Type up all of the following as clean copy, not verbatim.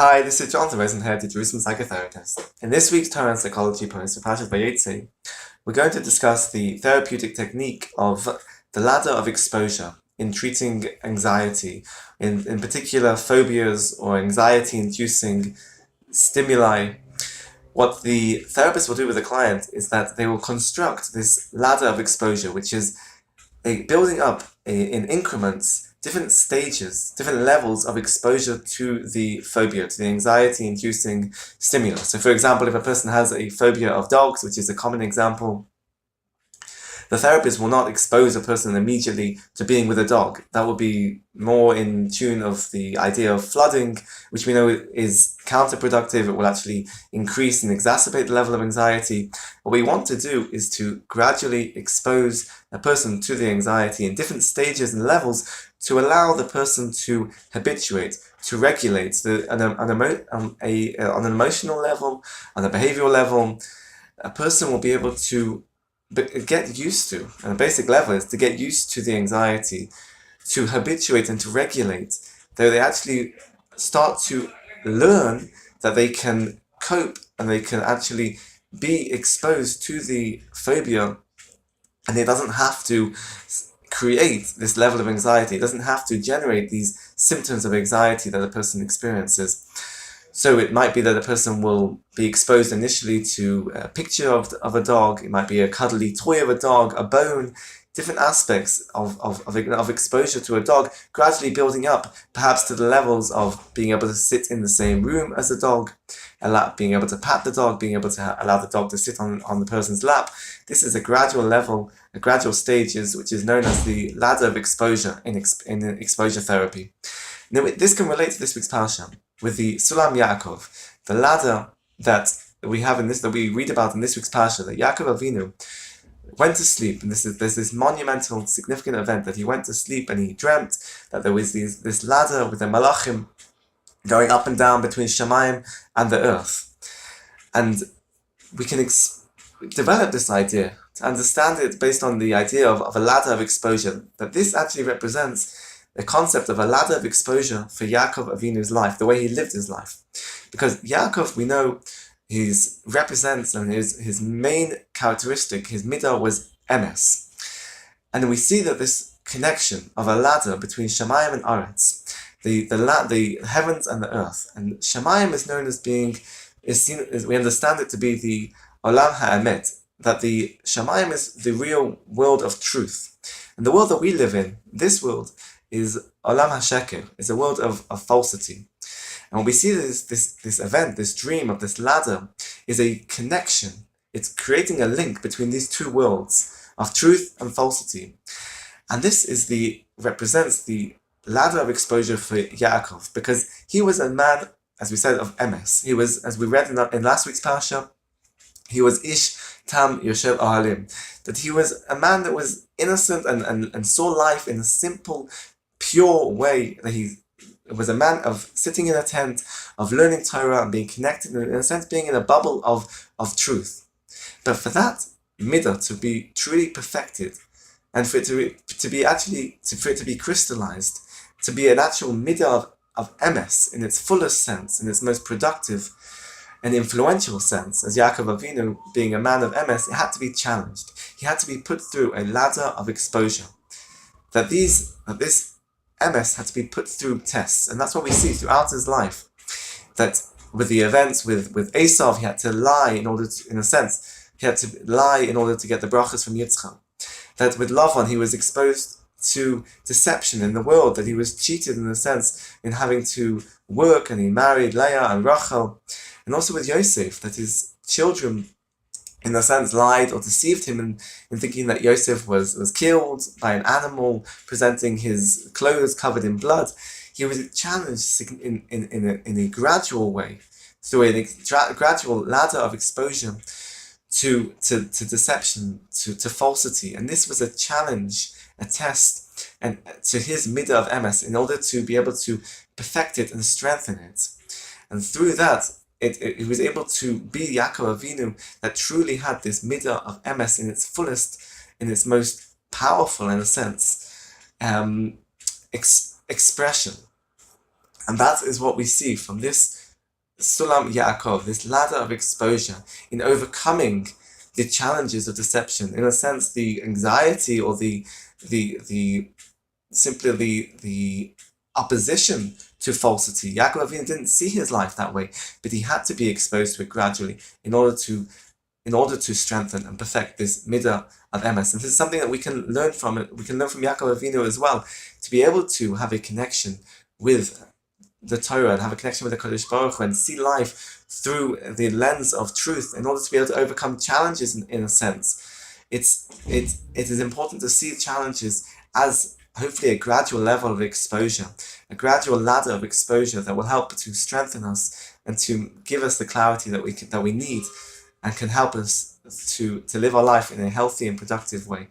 Hi, this is Jonathan Rosenhead, the Jerusalem psychotherapist. In this week's Torah and Psychology post for Parashat Vayeitze, we're going to discuss the therapeutic technique of the ladder of exposure in treating anxiety, in particular phobias or anxiety-inducing stimuli. What the therapist will do with the client is that they will construct this ladder of exposure, which is building up in increments different stages, different levels of exposure to the phobia, to the anxiety-inducing stimulus. So for example, if a person has a phobia of dogs, which is a common example, the therapist will not expose a person immediately to being with a dog. That will be more in tune of the idea of flooding, which we know is counterproductive. It will actually increase and exacerbate the level of anxiety. What we want to do is to gradually expose a person to the anxiety in different stages and levels to allow the person to habituate, to regulate on an emotional level, on a behavioral level. A person will be able to get used to, and the basic level is to get used to the anxiety, to habituate and to regulate, though they actually start to learn that they can cope and they can actually be exposed to the phobia, and it doesn't have to create this level of anxiety. It doesn't have to generate these symptoms of anxiety that a person experiences. So it might be that a person will be exposed initially to a picture of a dog. It might be a cuddly toy of a dog, a bone, different aspects of exposure to a dog, gradually building up perhaps to the levels of being able to sit in the same room as a dog, being able to pat the dog, being able to allow the dog to sit on the person's lap. This is a gradual level, a gradual stages, which is known as the ladder of exposure in exposure therapy. Now, this can relate to this week's parasha with the Sulam Yaakov, the ladder that we have that we read about in this week's parasha, that Yaakov Avinu went to sleep, and there's this monumental, significant event that he went to sleep and he dreamt that there was this ladder with the malachim going up and down between Shamayim and the earth. And we can develop this idea, to understand it based on the idea of a ladder of exposure, that this actually represents the concept of a ladder of exposure for Yaakov Avinu's life, the way he lived his life. Because Yaakov, we know, represents, and his main characteristic, his midah, was emes. And we see that this connection of a ladder between Shamayim and Aretz, the heavens and the earth. And Shamayim is known as we understand it to be the Olam HaEmet, that the Shamayim is the real world of truth. And the world that we live in, this world, is Olam HaSheker, is a world of falsity. And when we see this event, this dream of this ladder, is a connection. It's creating a link between these two worlds of truth and falsity. And this represents the ladder of exposure for Yaakov, because he was a man, as we said, of emes. He was, as we read in last week's parasha, he was ish tam yoshev ahalim, that he was a man that was innocent and saw life in a simple, pure way, that he was a man of sitting in a tent, of learning Torah and being connected, in a sense being in a bubble of truth. But for that midah to be truly perfected, and for it to be crystallized, to be an actual midah of emes in its fullest sense, in its most productive and influential sense, as Yaakov Avinu being a man of emes, it had to be challenged. He had to be put through a ladder of exposure. That this emes had to be put through tests, and that's what we see throughout his life. That with the events with Esav, he had to lie in order to get the brachas from Yitzchak. That with Lavan, he was exposed to deception in the world, that he was cheated in a sense in having to work, and he married Leah and Rachel. And also with Yosef, that his children, in a sense, lied or deceived him in thinking that Yosef was killed by an animal, presenting his clothes covered in blood. He was challenged in a gradual way, through a gradual ladder of exposure to deception, to falsity. And this was a challenge, a test, and to his midah of emes, in order to be able to perfect it and strengthen it. And through that, it was able to be Yaakov Avinu that truly had this midah of emes in its fullest, in its most powerful, in a sense, expression. And that is what we see from this Sulam Yaakov, this ladder of exposure in overcoming the challenges of deception. In a sense, the anxiety or the simply the opposition to falsity. Yaakov Avinu didn't see his life that way, but he had to be exposed to it gradually in order to strengthen and perfect this midah of emes. And this is something that we can learn from it. We can learn from Yaakov Avinu as well, to be able to have a connection with the Torah and have a connection with the Kodesh Baruch Hu and see life through the lens of truth in order to be able to overcome challenges in a sense. It is important to see challenges as hopefully a gradual level of exposure, a gradual ladder of exposure that will help to strengthen us and to give us the clarity that we need and can help us to live our life in a healthy and productive way.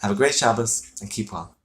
Have a great Shabbos and keep well.